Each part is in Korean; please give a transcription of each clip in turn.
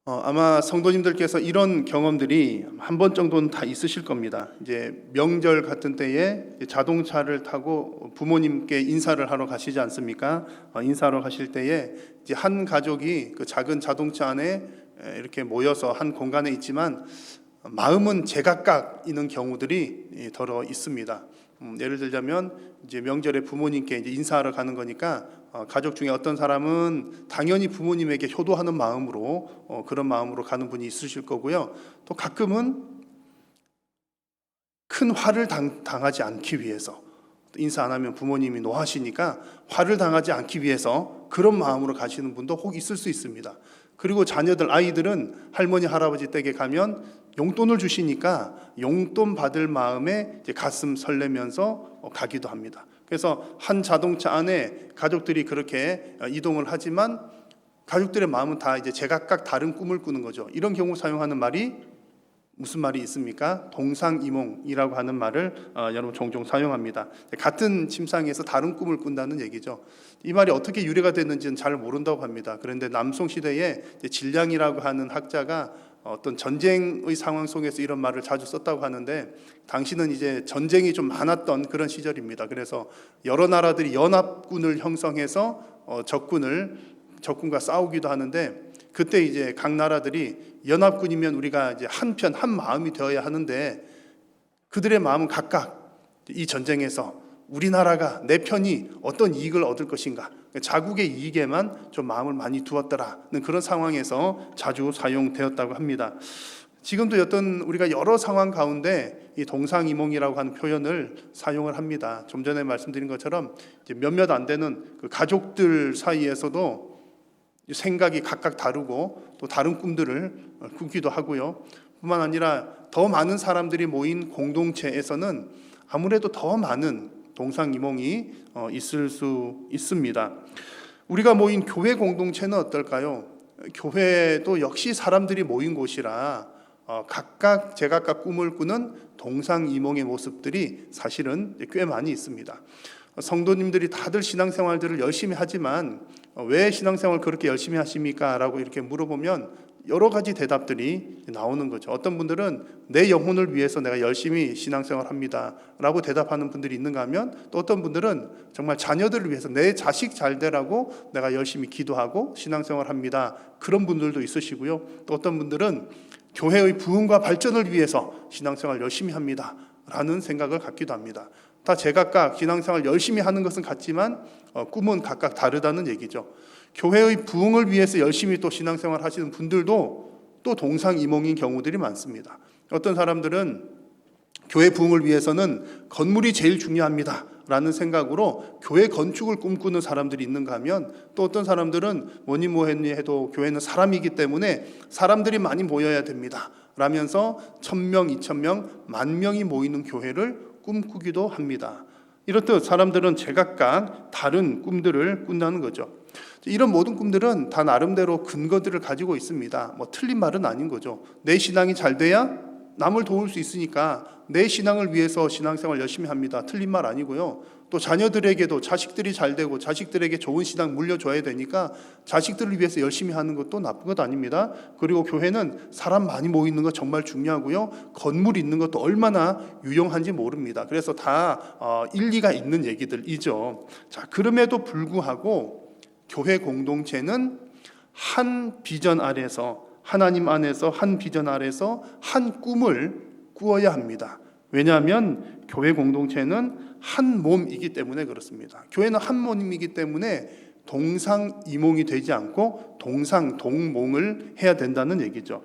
아마 성도님들께서 이런 경험들이 한 번 정도는 다 있으실 겁니다. 이제 명절 같은 때에 자동차를 타고 부모님께 인사를 하러 가시지 않습니까? 인사하러 가실 때에 이제 한 가족이 그 작은 자동차 안에 이렇게 모여서 한 공간에 있지만 마음은 제각각 있는 경우들이 더러 있습니다. 예를 들자면 이제 명절에 부모님께 이제 인사하러 가는 거니까 가족 중에 어떤 사람은 당연히 부모님에게 효도하는 마음으로 그런 마음으로 가는 분이 있으실 거고요. 또 가끔은 큰 화를 당하지 않기 위해서, 인사 안 하면 부모님이 노하시니까 화를 당하지 않기 위해서 그런 마음으로 가시는 분도 혹 있을 수 있습니다. 그리고 아이들은 할머니 할아버지 댁에 가면 용돈을 주시니까 용돈 받을 마음에 이제 가슴 설레면서 가기도 합니다. 그래서 한 자동차 안에 가족들이 그렇게 이동을 하지만 가족들의 마음은 다 이제 제각각 다른 꿈을 꾸는 거죠. 이런 경우 사용하는 말이 무슨 말이 있습니까? 동상이몽이라고 하는 말을 여러분 종종 사용합니다. 같은 침상에서 다른 꿈을 꾼다는 얘기죠. 이 말이 어떻게 유래가 됐는지는 잘 모른다고 합니다. 그런데 남송 시대에 진량이라고 하는 학자가 어떤 전쟁의 상황 속에서 이런 말을 자주 썼다고 하는데, 당시는 이제 전쟁이 좀 많았던 그런 시절입니다. 그래서 여러 나라들이 연합군을 형성해서 적군과 싸우기도 하는데, 그때 이제 각 나라들이 연합군이면 우리가 이제 한 마음이 되어야 하는데, 그들의 마음은 각각 이 전쟁에서 우리나라가 내 편이 어떤 이익을 얻을 것인가, 자국의 이익에만 좀 마음을 많이 두었더라는 그런 상황에서 자주 사용되었다고 합니다. 지금도 어떤 우리가 여러 상황 가운데 이 동상이몽이라고 하는 표현을 사용을 합니다. 좀 전에 말씀드린 것처럼 이제 몇몇 안 되는 그 가족들 사이에서도 생각이 각각 다르고 또 다른 꿈들을 꾸기도 하고요. 뿐만 아니라 더 많은 사람들이 모인 공동체에서는 아무래도 더 많은 동상이몽이 있을 수 있습니다. 우리가 모인 교회 공동체는 어떨까요? 교회도 역시 사람들이 모인 곳이라 제각각 꿈을 꾸는 동상이몽의 모습들이 사실은 꽤 많이 있습니다. 성도님들이 다들 신앙생활들을 열심히 하지만 왜 신앙생활 그렇게 열심히 하십니까? 라고 이렇게 물어보면 여러 가지 대답들이 나오는 거죠. 어떤 분들은 내 영혼을 위해서 내가 열심히 신앙생활 합니다 라고 대답하는 분들이 있는가 하면, 또 어떤 분들은 정말 자녀들을 위해서 내 자식 잘 되라고 내가 열심히 기도하고 신앙생활 합니다, 그런 분들도 있으시고요. 또 어떤 분들은 교회의 부흥과 발전을 위해서 신앙생활 열심히 합니다 라는 생각을 갖기도 합니다. 다 제각각 신앙생활 열심히 하는 것은 같지만 꿈은 각각 다르다는 얘기죠. 교회의 부흥을 위해서 열심히 또 신앙생활 하시는 분들도 또 동상이몽인 경우들이 많습니다. 어떤 사람들은 교회 부흥을 위해서는 건물이 제일 중요합니다 라는 생각으로 교회 건축을 꿈꾸는 사람들이 있는가 하면, 또 어떤 사람들은 뭐니 뭐했니 해도 교회는 사람이기 때문에 사람들이 많이 모여야 됩니다 라면서 1000명, 2000명, 10,000명이 모이는 교회를 꿈꾸기도 합니다. 이렇듯 사람들은 제각각 다른 꿈들을 꾼다는 거죠. 이런 모든 꿈들은 다 나름대로 근거들을 가지고 있습니다. 틀린 말은 아닌 거죠. 내 신앙이 잘 돼야 남을 도울 수 있으니까 내 신앙을 위해서 신앙생활 열심히 합니다. 틀린 말 아니고요. 또 자녀들에게도 자식들이 잘 되고 자식들에게 좋은 신앙 물려줘야 되니까 자식들을 위해서 열심히 하는 것도 나쁜 것 아닙니다. 그리고 교회는 사람 많이 모이는 것 정말 중요하고요. 건물 있는 것도 얼마나 유용한지 모릅니다. 그래서 다 일리가 있는 얘기들이죠. 자, 그럼에도 불구하고 교회 공동체는 한 비전 아래서, 하나님 안에서 한 비전 아래서 한 꿈을 꾸어야 합니다. 왜냐하면 교회 공동체는 한 몸이기 때문에 그렇습니다. 교회는 한 몸이기 때문에 동상이몽이 되지 않고 동상동몽을 해야 된다는 얘기죠.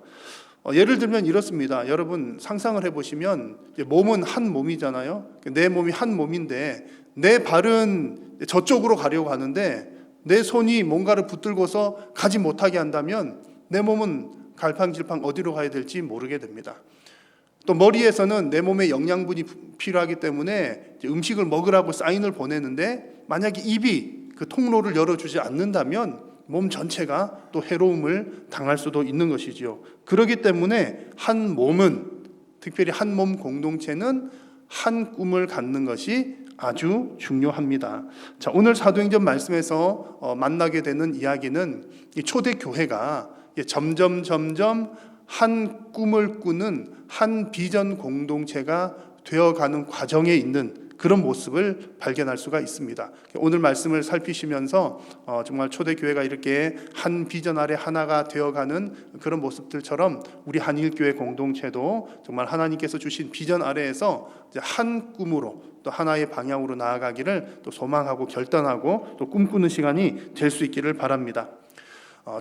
예를 들면 이렇습니다. 여러분 상상을 해보시면, 몸은 한 몸이잖아요. 내 몸이 한 몸인데 내 발은 저쪽으로 가려고 하는데 내 손이 뭔가를 붙들고서 가지 못하게 한다면 내 몸은 갈팡질팡 어디로 가야 될지 모르게 됩니다. 또 머리에서는 내 몸에 영양분이 필요하기 때문에 음식을 먹으라고 사인을 보내는데, 만약에 입이 그 통로를 열어주지 않는다면 몸 전체가 또 해로움을 당할 수도 있는 것이지요. 그렇기 때문에 한 몸은, 특별히 한 몸 공동체는 한 꿈을 갖는 것이 아주 중요합니다. 자, 오늘 사도행전 말씀에서 만나게 되는 이야기는 이 초대 교회가 점점 한 꿈을 꾸는 한 비전 공동체가 되어가는 과정에 있는 그런 모습을 발견할 수가 있습니다. 오늘 말씀을 살피시면서 정말 초대교회가 이렇게 한 비전 아래 하나가 되어가는 그런 모습들처럼 우리 한일교회 공동체도 정말 하나님께서 주신 비전 아래에서 이제 한 꿈으로 또 하나의 방향으로 나아가기를 또 소망하고 결단하고 또 꿈꾸는 시간이 될 수 있기를 바랍니다.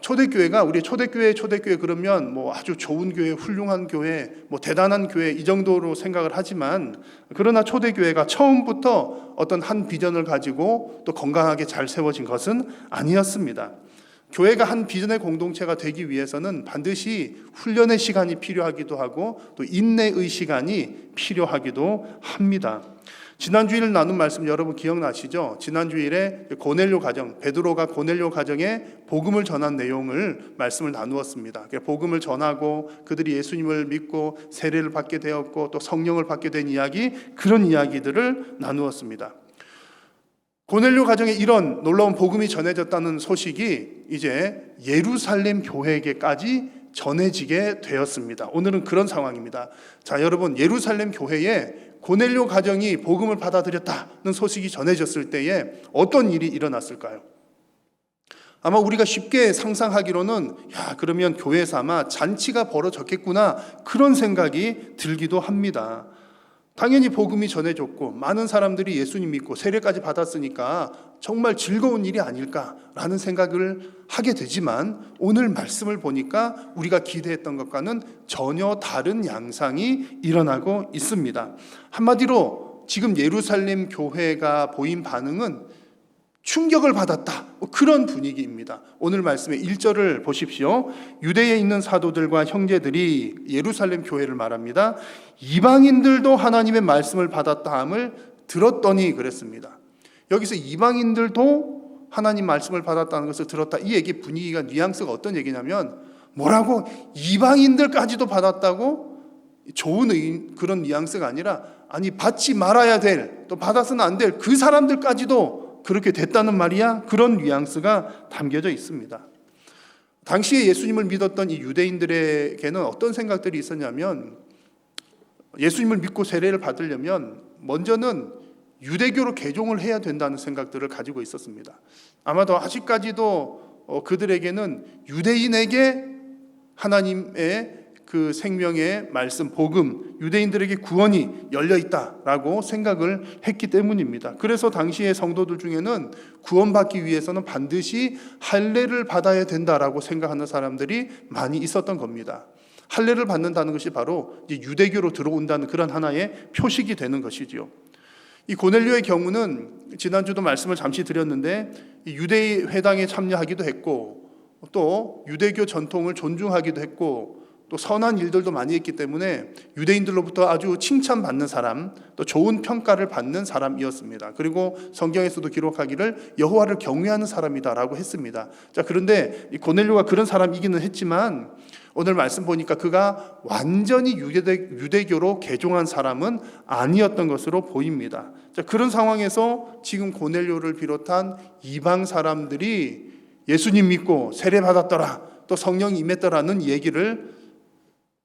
초대교회가 우리 초대교회 그러면 뭐 아주 좋은 교회, 훌륭한 교회, 뭐 대단한 교회 이 정도로 생각을 하지만, 그러나 초대교회가 처음부터 어떤 한 비전을 가지고 또 건강하게 잘 세워진 것은 아니었습니다. 교회가 한 비전의 공동체가 되기 위해서는 반드시 훈련의 시간이 필요하기도 하고 또 인내의 시간이 필요하기도 합니다. 지난 주일 나눈 말씀 여러분 기억나시죠? 지난 주일에 고넬료 가정, 베드로가 고넬료 가정에 복음을 전한 내용을 말씀을 나누었습니다. 복음을 전하고 그들이 예수님을 믿고 세례를 받게 되었고 또 성령을 받게 된 이야기, 그런 이야기들을 나누었습니다. 고넬료 가정에 이런 놀라운 복음이 전해졌다는 소식이 이제 예루살렘 교회에게까지 전해지게 되었습니다. 오늘은 그런 상황입니다. 자, 여러분, 예루살렘 교회에 고넬료 가정이 복음을 받아들였다는 소식이 전해졌을 때에 어떤 일이 일어났을까요? 아마 우리가 쉽게 상상하기로는 그러면 교회에서 아마 잔치가 벌어졌겠구나, 그런 생각이 들기도 합니다. 당연히 복음이 전해졌고 많은 사람들이 예수님 믿고 세례까지 받았으니까 정말 즐거운 일이 아닐까라는 생각을 하게 되지만, 오늘 말씀을 보니까 우리가 기대했던 것과는 전혀 다른 양상이 일어나고 있습니다. 한마디로 지금 예루살렘 교회가 보인 반응은 충격을 받았다, 그런 분위기입니다. 오늘 말씀의 1절을 보십시오. 유대에 있는 사도들과 형제들이, 예루살렘 교회를 말합니다, 이방인들도 하나님의 말씀을 받았다 함을 들었더니 그랬습니다. 여기서 이방인들도 하나님 말씀을 받았다는 것을 들었다, 이 얘기 분위기가, 뉘앙스가 어떤 얘기냐면, 뭐라고 이방인들까지도 받았다고? 좋은 그런 뉘앙스가 아니라, 아니 받지 말아야 될, 또 받아서는 안 될 그 사람들까지도 그렇게 됐다는 말이야? 그런 뉘앙스가 담겨져 있습니다. 당시에 예수님을 믿었던 이 유대인들에게는 어떤 생각들이 있었냐면, 예수님을 믿고 세례를 받으려면 먼저는 유대교로 개종을 해야 된다는 생각들을 가지고 있었습니다. 아마도 아직까지도 그들에게는 유대인에게 하나님의 그 생명의 말씀, 복음, 유대인들에게 구원이 열려있다라고 생각을 했기 때문입니다. 그래서 당시의 성도들 중에는 구원받기 위해서는 반드시 할례를 받아야 된다라고 생각하는 사람들이 많이 있었던 겁니다. 할례를 받는다는 것이 바로 이제 유대교로 들어온다는 그런 하나의 표식이 되는 것이죠. 이 고넬료의 경우는 지난주도 말씀을 잠시 드렸는데, 유대 회당에 참여하기도 했고 또 유대교 전통을 존중하기도 했고 또 선한 일들도 많이 했기 때문에 유대인들로부터 아주 칭찬받는 사람, 또 좋은 평가를 받는 사람이었습니다. 그리고 성경에서도 기록하기를 여호와를 경외하는 사람이다라고 했습니다. 자, 그런데 이 고넬료가 그런 사람이기는 했지만 오늘 말씀 보니까 그가 완전히 유대교로 개종한 사람은 아니었던 것으로 보입니다. 자, 그런 상황에서 지금 고넬료를 비롯한 이방 사람들이 예수님 믿고 세례 받았더라, 또 성령이 임했더라는 얘기를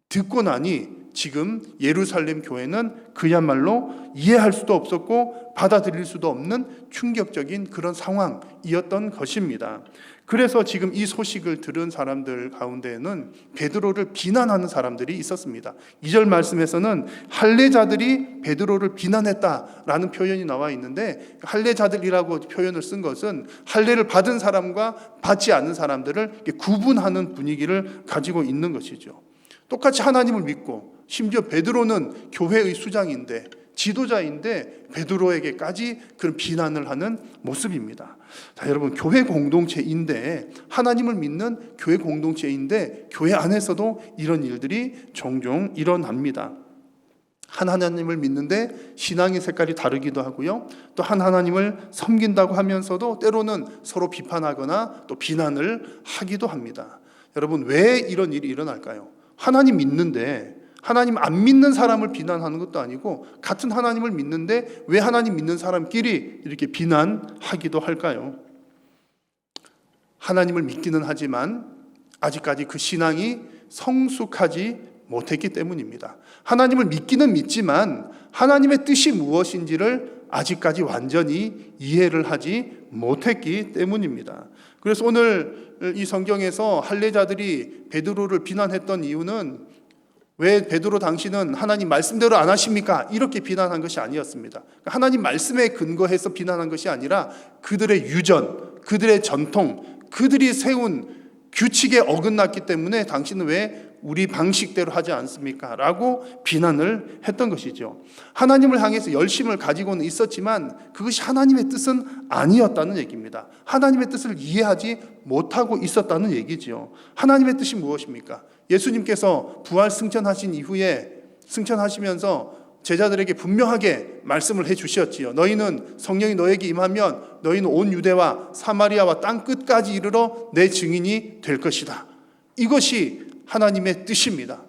듣고 나니 지금 예루살렘 교회는 그야말로 이해할 수도 없었고 받아들일 수도 없는 충격적인 그런 상황이었던 것입니다. 그래서 지금 이 소식을 들은 사람들 가운데에는 베드로를 비난하는 사람들이 있었습니다. 2절 말씀에서는 할례자들이 베드로를 비난했다라는 표현이 나와 있는데, 할례자들이라고 표현을 쓴 것은 할례를 받은 사람과 받지 않은 사람들을 구분하는 분위기를 가지고 있는 것이죠. 똑같이 하나님을 믿고, 심지어 베드로는 교회의 수장인데, 지도자인데 베드로에게까지 그런 비난을 하는 모습입니다. 자, 여러분, 교회 공동체인데, 하나님을 믿는 교회 공동체인데 교회 안에서도 이런 일들이 종종 일어납니다. 한 하나님을 믿는데 신앙의 색깔이 다르기도 하고요, 또 한 하나님을 섬긴다고 하면서도 때로는 서로 비판하거나 또 비난을 하기도 합니다. 여러분, 왜 이런 일이 일어날까요? 하나님 믿는데 하나님 안 믿는 사람을 비난하는 것도 아니고, 같은 하나님을 믿는데 왜 하나님 믿는 사람끼리 이렇게 비난하기도 할까요? 하나님을 믿기는 하지만 아직까지 그 신앙이 성숙하지 못했기 때문입니다. 하나님을 믿기는 믿지만 하나님의 뜻이 무엇인지를 아직까지 완전히 이해를 하지 못했기 때문입니다. 그래서 오늘 이 성경에서 할례자들이 베드로를 비난했던 이유는 왜 베드로 당신은 하나님 말씀대로 안 하십니까? 이렇게 비난한 것이 아니었습니다. 하나님 말씀에 근거해서 비난한 것이 아니라 그들의 유전, 그들의 전통, 그들이 세운 규칙에 어긋났기 때문에 당신은 왜 우리 방식대로 하지 않습니까? 라고 비난을 했던 것이죠. 하나님을 향해서 열심을 가지고는 있었지만 그것이 하나님의 뜻은 아니었다는 얘기입니다. 하나님의 뜻을 이해하지 못하고 있었다는 얘기죠. 하나님의 뜻이 무엇입니까? 예수님께서 부활 승천하신 이후에 승천하시면서 제자들에게 분명하게 말씀을 해주셨지요. 너희는 성령이 너에게 임하면 너희는 온 유대와 사마리아와 땅 끝까지 이르러 내 증인이 될 것이다. 이것이 하나님의 뜻입니다.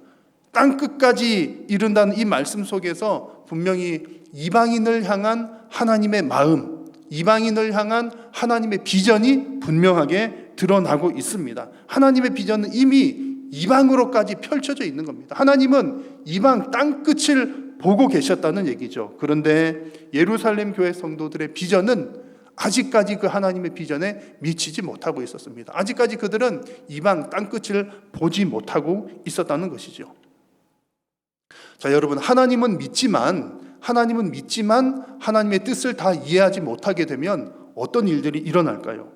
땅 끝까지 이른다는 이 말씀 속에서 분명히 이방인을 향한 하나님의 마음, 이방인을 향한 하나님의 비전이 분명하게 드러나고 있습니다. 하나님의 비전은 이미 이방으로까지 펼쳐져 있는 겁니다. 하나님은 이방 땅 끝을 보고 계셨다는 얘기죠. 그런데 예루살렘 교회 성도들의 비전은 아직까지 그 하나님의 비전에 미치지 못하고 있었습니다. 아직까지 그들은 이방 땅 끝을 보지 못하고 있었다는 것이죠. 자, 여러분, 하나님은 믿지만 하나님의 뜻을 다 이해하지 못하게 되면 어떤 일들이 일어날까요?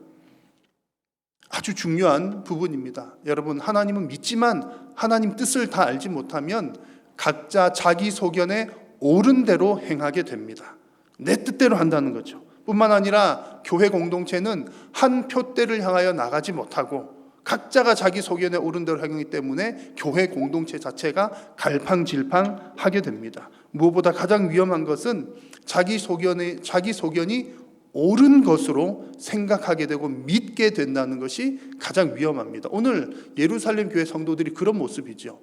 아주 중요한 부분입니다. 여러분, 하나님은 믿지만 하나님 뜻을 다 알지 못하면 각자 자기 소견에 옳은 대로 행하게 됩니다. 내 뜻대로 한다는 거죠. 뿐만 아니라 교회 공동체는 한 표대를 향하여 나가지 못하고 각자가 자기 소견에 옳은 대로 행하기 때문에 교회 공동체 자체가 갈팡질팡하게 됩니다. 무엇보다 가장 위험한 것은 자기 소견이 옳은 것으로 생각하게 되고 믿게 된다는 것이 가장 위험합니다. 오늘 예루살렘 교회 성도들이 그런 모습이죠.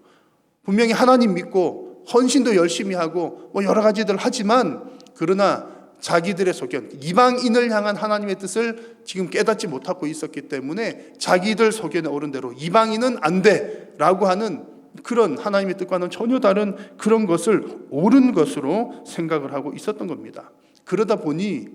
분명히 하나님 믿고 헌신도 열심히 하고 여러 가지들 하지만 그러나 자기들의 소견, 이방인을 향한 하나님의 뜻을 지금 깨닫지 못하고 있었기 때문에 자기들 소견에 옳은 대로 이방인은 안 돼라고 하는 그런 하나님의 뜻과는 전혀 다른 그런 것을 옳은 것으로 생각을 하고 있었던 겁니다. 그러다 보니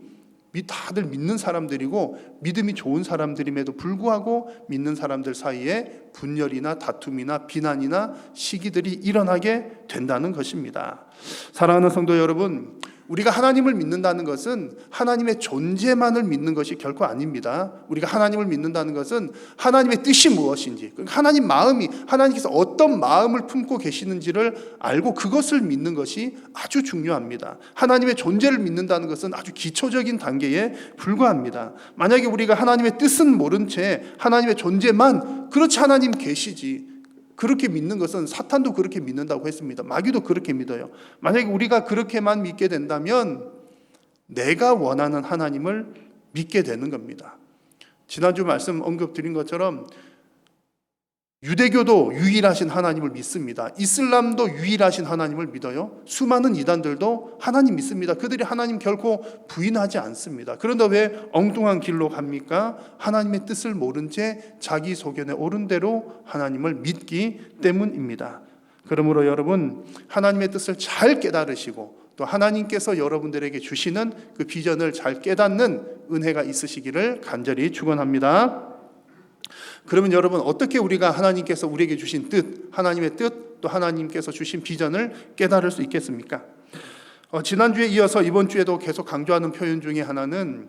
다들 믿는 사람들이고 믿음이 좋은 사람들임에도 불구하고 믿는 사람들 사이에 분열이나 다툼이나 비난이나 시기들이 일어나게 된다는 것입니다. 사랑하는 성도 여러분, 우리가 하나님을 믿는다는 것은 하나님의 존재만을 믿는 것이 결코 아닙니다. 우리가 하나님을 믿는다는 것은 하나님의 뜻이 무엇인지, 하나님 마음이, 하나님께서 어떤 마음을 품고 계시는지를 알고 그것을 믿는 것이 아주 중요합니다. 하나님의 존재를 믿는다는 것은 아주 기초적인 단계에 불과합니다. 만약에 우리가 하나님의 뜻은 모른 채 하나님의 존재만, 그렇지 하나님 계시지, 그렇게 믿는 것은 사탄도 그렇게 믿는다고 했습니다. 마귀도 그렇게 믿어요. 만약에 우리가 그렇게만 믿게 된다면 내가 원하는 하나님을 믿게 되는 겁니다. 지난주 말씀 언급드린 것처럼 유대교도 유일하신 하나님을 믿습니다. 이슬람도 유일하신 하나님을 믿어요. 수많은 이단들도 하나님 믿습니다. 그들이 하나님 결코 부인하지 않습니다. 그런데 왜 엉뚱한 길로 갑니까? 하나님의 뜻을 모른 채 자기 소견에 옳은 대로 하나님을 믿기 때문입니다. 그러므로 여러분, 하나님의 뜻을 잘 깨달으시고 또 하나님께서 여러분들에게 주시는 그 비전을 잘 깨닫는 은혜가 있으시기를 간절히 축원합니다. 그러면 여러분, 어떻게 우리가 하나님께서 우리에게 주신 뜻, 하나님의 뜻, 또 하나님께서 주신 비전을 깨달을 수 있겠습니까? 지난주에 이어서 이번 주에도 계속 강조하는 표현 중에 하나는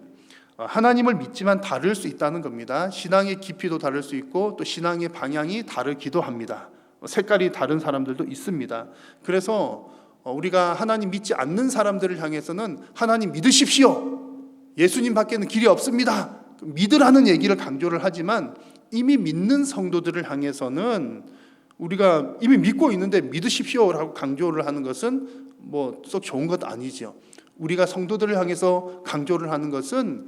하나님을 믿지만 다를 수 있다는 겁니다. 신앙의 깊이도 다를 수 있고 또 신앙의 방향이 다르기도 합니다. 색깔이 다른 사람들도 있습니다. 그래서 우리가 하나님 믿지 않는 사람들을 향해서는 하나님 믿으십시오, 예수님 밖에는 길이 없습니다, 믿으라는 얘기를 강조를 하지만 이미 믿는 성도들을 향해서는 우리가 이미 믿고 있는데 믿으십시오라고 강조를 하는 것은 썩 좋은 것 아니죠. 우리가 성도들을 향해서 강조를 하는 것은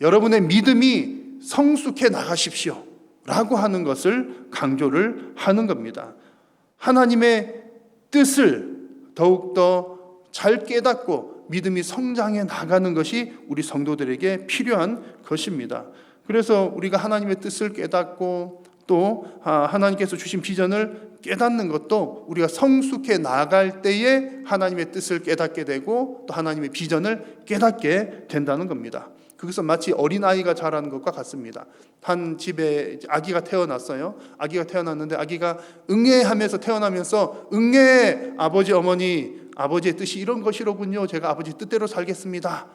여러분의 믿음이 성숙해 나가십시오 라고 하는 것을 강조를 하는 겁니다. 하나님의 뜻을 더욱더 잘 깨닫고 믿음이 성장해 나가는 것이 우리 성도들에게 필요한 것입니다. 그래서 우리가 하나님의 뜻을 깨닫고 또 하나님께서 주신 비전을 깨닫는 것도 우리가 성숙해 나갈 때에 하나님의 뜻을 깨닫게 되고 또 하나님의 비전을 깨닫게 된다는 겁니다. 그것은 마치 어린아이가 자라는 것과 같습니다. 한 집에 아기가 태어났어요. 아기가 태어났는데 아기가 응애하면서 태어나면서 응애 아버지 어머니 아버지의 뜻이 이런 것이로군요. 제가 아버지 뜻대로 살겠습니다.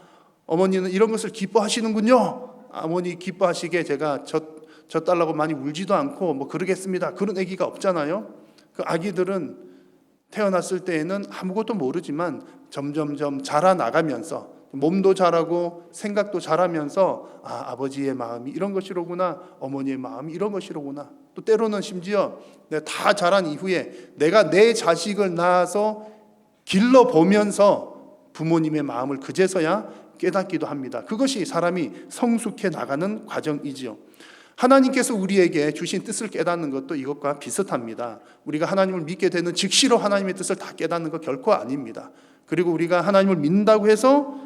어머니는 이런 것을 기뻐하시는군요. 어머니 기뻐하시게 제가 젖달라고 많이 울지도 않고 뭐 그러겠습니다. 그런 아기가 없잖아요. 그 아기들은 태어났을 때에는 아무것도 모르지만 점점점 자라나가면서 몸도 자라고 생각도 자라면서 아버지의 마음이 이런 것이로구나, 어머니의 마음이 이런 것이로구나. 또 때로는 심지어 내가 다 자란 이후에 내가 내 자식을 낳아서 길러보면서 부모님의 마음을 그제서야 깨닫기도 합니다. 그것이 사람이 성숙해 나가는 과정이지요. 하나님께서 우리에게 주신 뜻을 깨닫는 것도 이것과 비슷합니다. 우리가 하나님을 믿게 되는 즉시로 하나님의 뜻을 다 깨닫는 것 결코 아닙니다. 그리고 우리가 하나님을 믿는다고 해서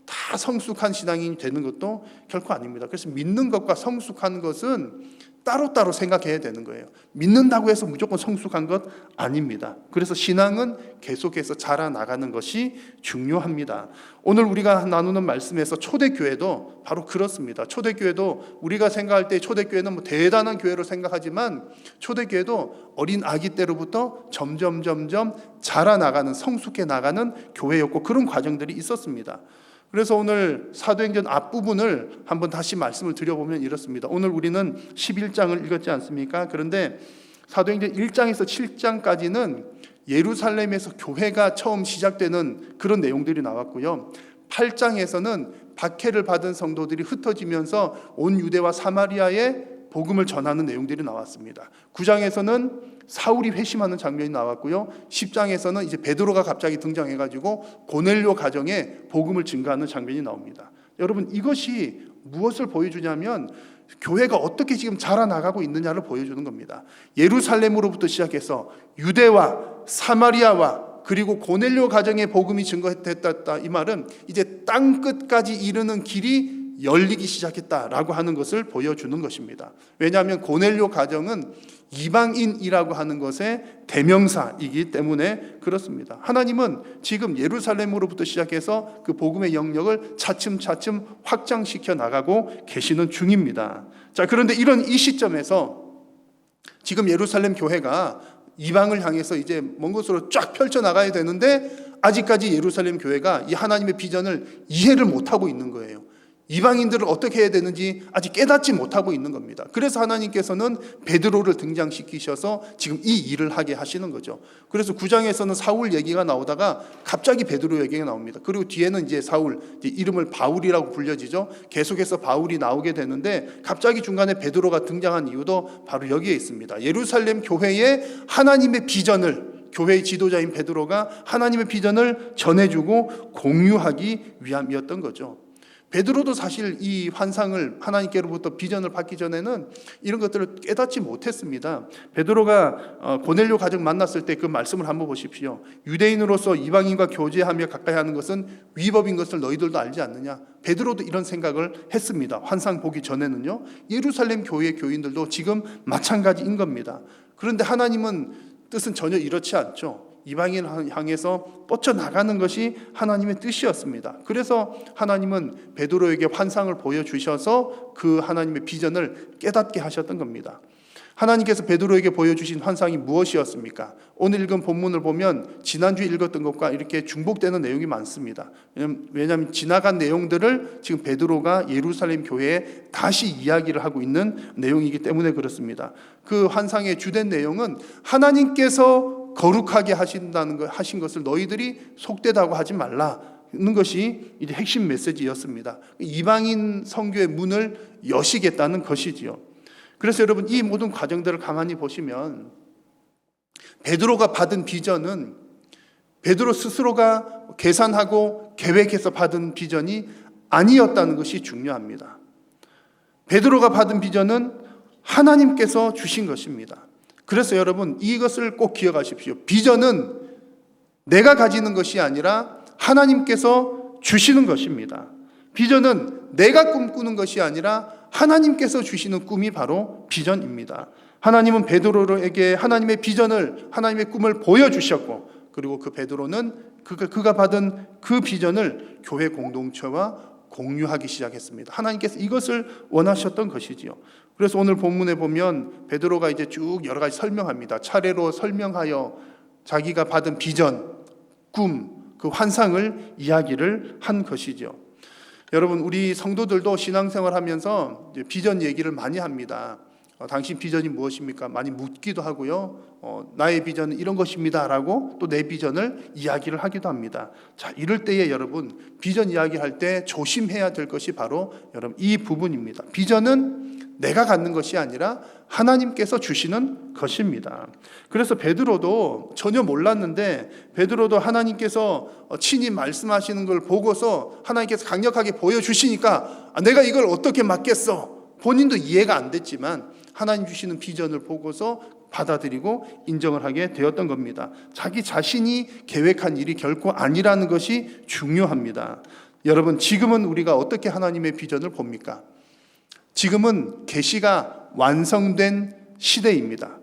다 성숙한 신앙인이 되는 것도 결코 아닙니다. 그래서 믿는 것과 성숙한 것은 따로따로 생각해야 되는 거예요. 믿는다고 해서 무조건 성숙한 것 아닙니다. 그래서 신앙은 계속해서 자라나가는 것이 중요합니다. 오늘 우리가 나누는 말씀에서 초대교회도 바로 그렇습니다. 초대교회도 우리가 생각할 때 초대교회는 뭐 대단한 교회로 생각하지만 초대교회도 어린 아기 때로부터 점점 자라나가는 성숙해 나가는 교회였고 그런 과정들이 있었습니다. 그래서 오늘 사도행전 앞부분을 한번 다시 말씀을 드려보면 이렇습니다. 오늘 우리는 11장을 읽었지 않습니까? 그런데 사도행전 1장에서 7장까지는 예루살렘에서 교회가 처음 시작되는 그런 내용들이 나왔고요. 8장에서는 박해를 받은 성도들이 흩어지면서 온 유대와 사마리아에 복음을 전하는 내용들이 나왔습니다. 9장에서는 사울이 회심하는 장면이 나왔고요. 10장에서는 이제 베드로가 갑자기 등장해가지고 고넬료 가정에 복음을 증거하는 장면이 나옵니다. 여러분 이것이 무엇을 보여주냐면 교회가 어떻게 지금 자라나가고 있느냐를 보여주는 겁니다. 예루살렘으로부터 시작해서 유대와 사마리아와 그리고 고넬료 가정의 복음이 증거됐다. 이 말은 이제 땅 끝까지 이르는 길이 열리기 시작했다라고 하는 것을 보여주는 것입니다. 왜냐하면 고넬료 가정은 이방인이라고 하는 것의 대명사이기 때문에 그렇습니다. 하나님은 지금 예루살렘으로부터 시작해서 그 복음의 영역을 차츰차츰 확장시켜 나가고 계시는 중입니다. 자, 그런데 이 시점에서 지금 예루살렘 교회가 이방을 향해서 이제 먼 곳으로 쫙 펼쳐 나가야 되는데 아직까지 예루살렘 교회가 이 하나님의 비전을 이해를 못하고 있는 거예요. 이방인들을 어떻게 해야 되는지 아직 깨닫지 못하고 있는 겁니다. 그래서 하나님께서는 베드로를 등장시키셔서 지금 이 일을 하게 하시는 거죠. 그래서 9장에서는 사울 얘기가 나오다가 갑자기 베드로 얘기가 나옵니다. 그리고 뒤에는 이제 사울, 이름을 바울이라고 불려지죠. 계속해서 바울이 나오게 되는데 갑자기 중간에 베드로가 등장한 이유도 바로 여기에 있습니다. 예루살렘 교회의 하나님의 비전을 교회의 지도자인 베드로가 하나님의 비전을 전해주고 공유하기 위함이었던 거죠. 베드로도 사실 이 환상을 하나님께로부터 비전을 받기 전에는 이런 것들을 깨닫지 못했습니다. 베드로가 고넬료 가정 만났을 때 그 말씀을 한번 보십시오. 유대인으로서 이방인과 교제하며 가까이 하는 것은 위법인 것을 너희들도 알지 않느냐. 베드로도 이런 생각을 했습니다. 환상 보기 전에는요. 예루살렘 교회의 교인들도 지금 마찬가지인 겁니다. 그런데 하나님은 뜻은 전혀 이렇지 않죠. 이방인을 향해서 뻗쳐나가는 것이 하나님의 뜻이었습니다. 그래서 하나님은 베드로에게 환상을 보여주셔서 그 하나님의 비전을 깨닫게 하셨던 겁니다. 하나님께서 베드로에게 보여주신 환상이 무엇이었습니까? 오늘 읽은 본문을 보면 지난주에 읽었던 것과 이렇게 중복되는 내용이 많습니다. 왜냐하면 지나간 내용들을 지금 베드로가 예루살렘 교회에 다시 이야기를 하고 있는 내용이기 때문에 그렇습니다. 그 환상의 주된 내용은 하나님께서 거룩하게 하신 것을 너희들이 속되다고 하지 말라는 것이 이제 핵심 메시지였습니다. 이방인 선교의 문을 여시겠다는 것이지요. 그래서 여러분 이 모든 과정들을 가만히 보시면 베드로가 받은 비전은 베드로 스스로가 계산하고 계획해서 받은 비전이 아니었다는 것이 중요합니다. 베드로가 받은 비전은 하나님께서 주신 것입니다. 그래서 여러분 이것을 꼭 기억하십시오. 비전은 내가 가지는 것이 아니라 하나님께서 주시는 것입니다. 비전은 내가 꿈꾸는 것이 아니라 하나님께서 주시는 꿈이 바로 비전입니다. 하나님은 베드로에게 하나님의 비전을, 하나님의 꿈을 보여주셨고, 그리고 그 베드로는 그가 받은 그 비전을 교회 공동체와 공유하기 시작했습니다. 하나님께서 이것을 원하셨던 것이지요. 그래서 오늘 본문에 보면 베드로가 이제 쭉 여러 가지 설명합니다. 차례로 설명하여 자기가 받은 비전, 꿈, 그 환상을 이야기를 한 것이죠. 여러분, 우리 성도들도 신앙생활하면서 비전 얘기를 많이 합니다. 당신 비전이 무엇입니까? 많이 묻기도 하고요. 나의 비전은 이런 것입니다 라고 또 내 비전을 이야기를 하기도 합니다. 자, 이럴 때에 여러분, 비전 이야기할 때 조심해야 될 것이 바로 여러분 이 부분입니다. 비전은 내가 갖는 것이 아니라 하나님께서 주시는 것입니다. 그래서 베드로도 전혀 몰랐는데, 베드로도 하나님께서 친히 말씀하시는 걸 보고서 하나님께서 강력하게 보여주시니까 내가 이걸 어떻게 맡겠어? 본인도 이해가 안 됐지만 하나님 주시는 비전을 보고서 받아들이고 인정을 하게 되었던 겁니다. 자기 자신이 계획한 일이 결코 아니라는 것이 중요합니다. 여러분, 지금은 우리가 어떻게 하나님의 비전을 봅니까? 지금은 계시가 완성된 시대입니다.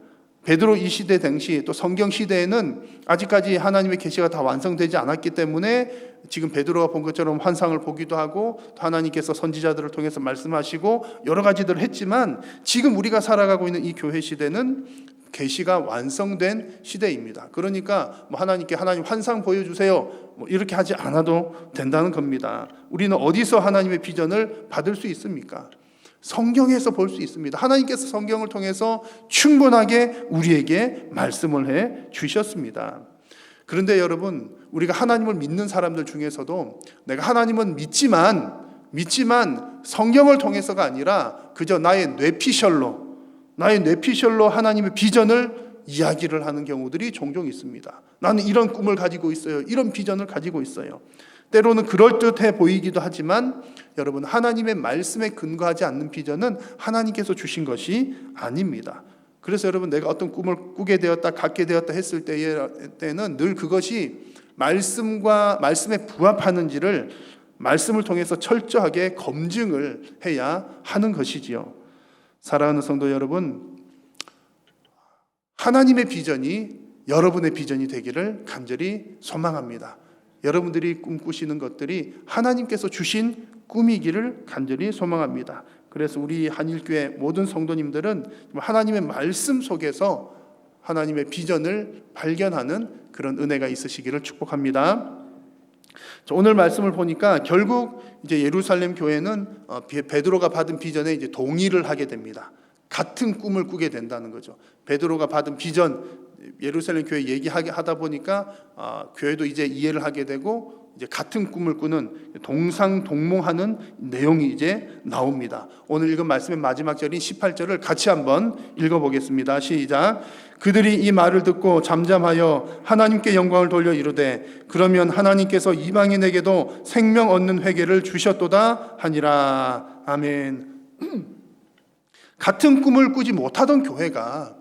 베드로 이 시대 당시, 또 성경 시대에는 아직까지 하나님의 계시가 다 완성되지 않았기 때문에 지금 베드로가 본 것처럼 환상을 보기도 하고 하나님께서 선지자들을 통해서 말씀하시고 여러 가지들을 했지만, 지금 우리가 살아가고 있는 이 교회 시대는 계시가 완성된 시대입니다. 그러니까 하나님께 하나님 환상 보여주세요 이렇게 하지 않아도 된다는 겁니다. 우리는 어디서 하나님의 비전을 받을 수 있습니까? 성경에서 볼 수 있습니다. 하나님께서 성경을 통해서 충분하게 우리에게 말씀을 해 주셨습니다. 그런데 여러분, 우리가 하나님을 믿는 사람들 중에서도 내가 하나님은 믿지만 성경을 통해서가 아니라 그저 나의 뇌피셜로 하나님의 비전을 이야기를 하는 경우들이 종종 있습니다. 나는 이런 꿈을 가지고 있어요. 이런 비전을 가지고 있어요. 때로는 그럴듯해 보이기도 하지만 여러분, 하나님의 말씀에 근거하지 않는 비전은 하나님께서 주신 것이 아닙니다. 그래서 여러분, 내가 어떤 꿈을 꾸게 되었다, 갖게 되었다 했을 때는 늘 그것이 말씀에 부합하는지를 말씀을 통해서 철저하게 검증을 해야 하는 것이지요. 사랑하는 성도 여러분, 하나님의 비전이 여러분의 비전이 되기를 간절히 소망합니다. 여러분들이 꿈꾸시는 것들이 하나님께서 주신 꿈이기를 간절히 소망합니다. 그래서 우리 한일교회 모든 성도님들은 하나님의 말씀 속에서 하나님의 비전을 발견하는 그런 은혜가 있으시기를 축복합니다. 오늘 말씀을 보니까 결국 이제 예루살렘 교회는 베드로가 받은 비전에 이제 동의를 하게 됩니다. 같은 꿈을 꾸게 된다는 거죠. 베드로가 받은 비전, 예루살렘 교회 얘기하게 하다 보니까 교회도 이제 이해를 하게 되고 이제 같은 꿈을 꾸는 동상동몽하는 내용이 이제 나옵니다. 오늘 읽은 말씀의 마지막 절인 18절을 같이 한번 읽어보겠습니다. 시작. 그들이 이 말을 듣고 잠잠하여 하나님께 영광을 돌려 이르되 그러면 하나님께서 이방인에게도 생명 얻는 회개를 주셨도다 하니라. 아멘. 같은 꿈을 꾸지 못하던 교회가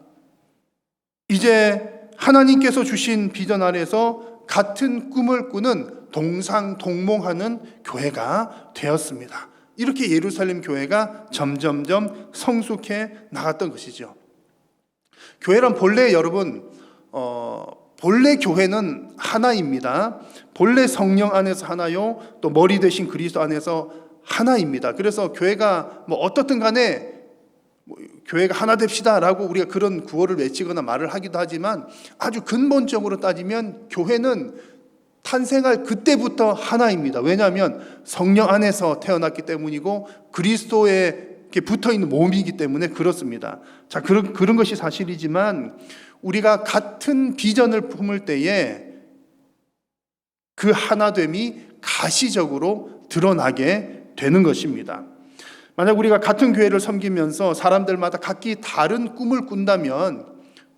이제 하나님께서 주신 비전 아래서 같은 꿈을 꾸는 동상동몽하는 교회가 되었습니다. 이렇게 예루살렘 교회가 점점점 성숙해 나갔던 것이죠. 교회란 본래 여러분 본래 교회는 하나입니다. 본래 성령 안에서 하나요, 또 머리 대신 그리스도 안에서 하나입니다. 그래서 교회가 어떻든 간에 교회가 하나 됩시다라고 우리가 그런 구호를 외치거나 말을 하기도 하지만, 아주 근본적으로 따지면 교회는 탄생할 그때부터 하나입니다. 왜냐하면 성령 안에서 태어났기 때문이고 그리스도에 붙어있는 몸이기 때문에 그렇습니다. 자, 그런 것이 사실이지만 우리가 같은 비전을 품을 때에 그 하나됨이 가시적으로 드러나게 되는 것입니다. 만약 우리가 같은 교회를 섬기면서 사람들마다 각기 다른 꿈을 꾼다면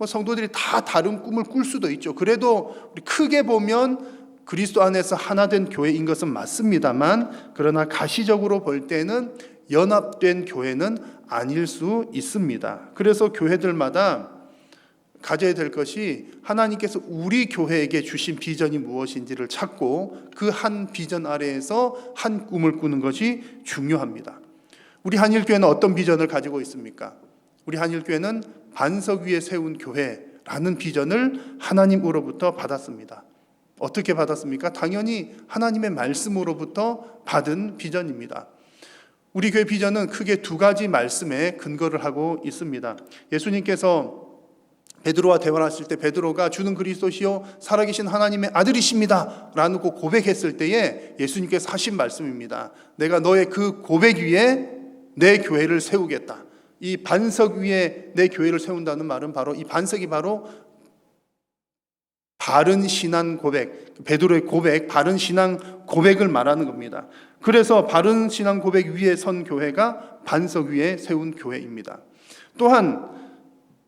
성도들이 다 다른 꿈을 꿀 수도 있죠. 그래도 우리 크게 보면 그리스도 안에서 하나 된 교회인 것은 맞습니다만, 그러나 가시적으로 볼 때는 연합된 교회는 아닐 수 있습니다. 그래서 교회들마다 가져야 될 것이 하나님께서 우리 교회에게 주신 비전이 무엇인지를 찾고 그 한 비전 아래에서 한 꿈을 꾸는 것이 중요합니다. 우리 한일교회는 어떤 비전을 가지고 있습니까? 우리 한일교회는 반석 위에 세운 교회라는 비전을 하나님으로부터 받았습니다. 어떻게 받았습니까? 당연히 하나님의 말씀으로부터 받은 비전입니다. 우리 교회 비전은 크게 두 가지 말씀에 근거를 하고 있습니다. 예수님께서 베드로와 대화를 하실 때 베드로가 주는 그리스도시요 살아계신 하나님의 아들이십니다 라고 고백했을 때에 예수님께서 하신 말씀입니다. 내가 너의 그 고백 위에 내 교회를 세우겠다. 이 반석 위에 내 교회를 세운다는 말은 바로 이 반석이 바로 바른 신앙 고백, 베드로의 고백, 바른 신앙 고백을 말하는 겁니다. 그래서 바른 신앙 고백 위에 선 교회가 반석 위에 세운 교회입니다. 또한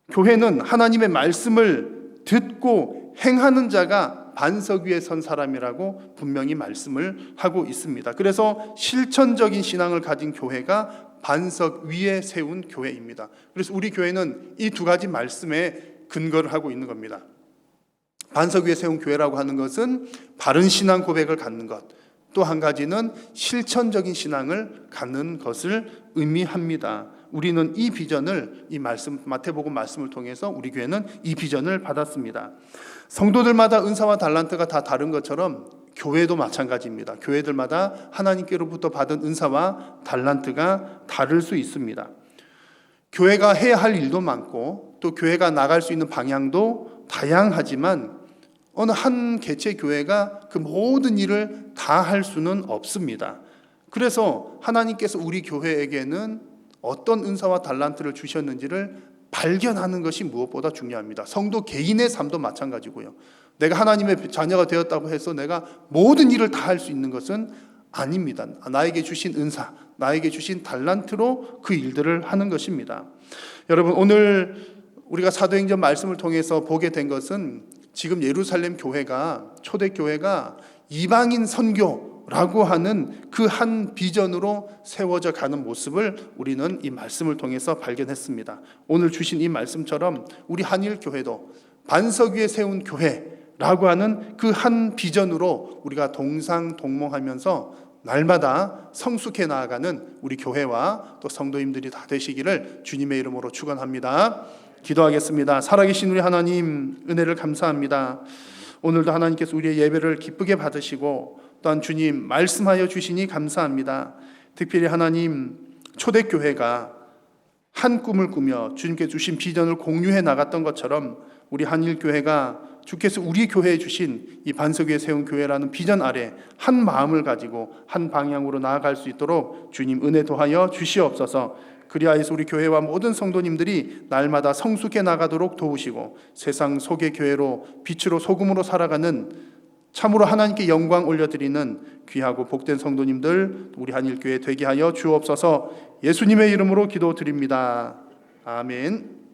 교회는 하나님의 말씀을 듣고 행하는 자가 반석 위에 선 사람이라고 분명히 말씀을 하고 있습니다. 그래서 실천적인 신앙을 가진 교회가 반석 위에 세운 교회입니다. 그래서 우리 교회는 이 두 가지 말씀에 근거를 하고 있는 겁니다. 반석 위에 세운 교회라고 하는 것은 바른 신앙 고백을 갖는 것, 또 한 가지는 실천적인 신앙을 갖는 것을 의미합니다. 우리는 이 비전을 이 말씀 마태복음 말씀을 통해서 우리 교회는 이 비전을 받았습니다. 성도들마다 은사와 달란트가 다 다른 것처럼 교회도 마찬가지입니다. 교회들마다 하나님께로부터 받은 은사와 달란트가 다를 수 있습니다. 교회가 해야 할 일도 많고 또 교회가 나갈 수 있는 방향도 다양하지만 어느 한 개체 교회가 그 모든 일을 다 할 수는 없습니다. 그래서 하나님께서 우리 교회에게는 어떤 은사와 달란트를 주셨는지를 발견하는 것이 무엇보다 중요합니다. 성도 개인의 삶도 마찬가지고요. 내가 하나님의 자녀가 되었다고 해서 내가 모든 일을 다 할 수 있는 것은 아닙니다. 나에게 주신 은사, 나에게 주신 달란트로 그 일들을 하는 것입니다. 여러분, 오늘 우리가 사도행전 말씀을 통해서 보게 된 것은 지금 예루살렘 교회가, 초대교회가 이방인 선교라고 하는 그 한 비전으로 세워져 가는 모습을 우리는 이 말씀을 통해서 발견했습니다. 오늘 주신 이 말씀처럼 우리 한일교회도 반석 위에 세운 교회라고 하는 그 한 비전으로 우리가 동상동몽하면서 날마다 성숙해 나아가는 우리 교회와 또 성도님들이 다 되시기를 주님의 이름으로 축원합니다. 기도하겠습니다. 살아계신 우리 하나님, 은혜를 감사합니다. 오늘도 하나님께서 우리의 예배를 기쁘게 받으시고 또한 주님 말씀하여 주시니 감사합니다. 특별히 하나님, 초대교회가 한 꿈을 꾸며 주님께 주신 비전을 공유해 나갔던 것처럼 우리 한일교회가 주께서 우리 교회에 주신 이 반석 위에 세운 교회라는 비전 아래 한 마음을 가지고 한 방향으로 나아갈 수 있도록 주님 은혜 도하여 주시옵소서. 그리하여서 우리 교회와 모든 성도님들이 날마다 성숙해 나가도록 도우시고 세상 속의 교회로 빛으로 소금으로 살아가는 참으로 하나님께 영광 올려드리는 귀하고 복된 성도님들 우리 한일교회 되게 하여 주옵소서. 예수님의 이름으로 기도드립니다. 아멘.